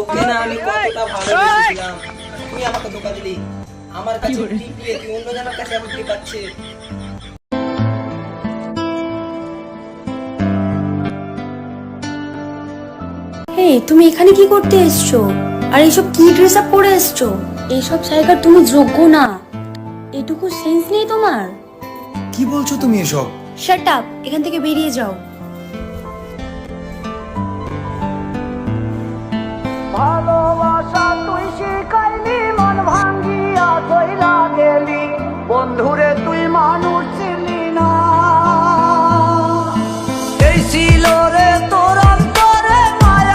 তোকে না আমি কতটা ভালোবেসেছিলাম, তুই আমাকে ধোকা দিলি। আমার কাছে টিপ দিয়ে তুই অন্য জনের কাছে এখন টিপ পাচ্ছে। এই তুমি এখানে কি করতে এসছো? আর এইসব কি ড্রেস আপ পরে এসছো? এইসব জায়গার তুমি যোগ্য না। এটুকু সেন্স নেই তোমার? কি বলছো তুমি এসব? শাট আপ, এখান থেকে বেরিয়ে যাও।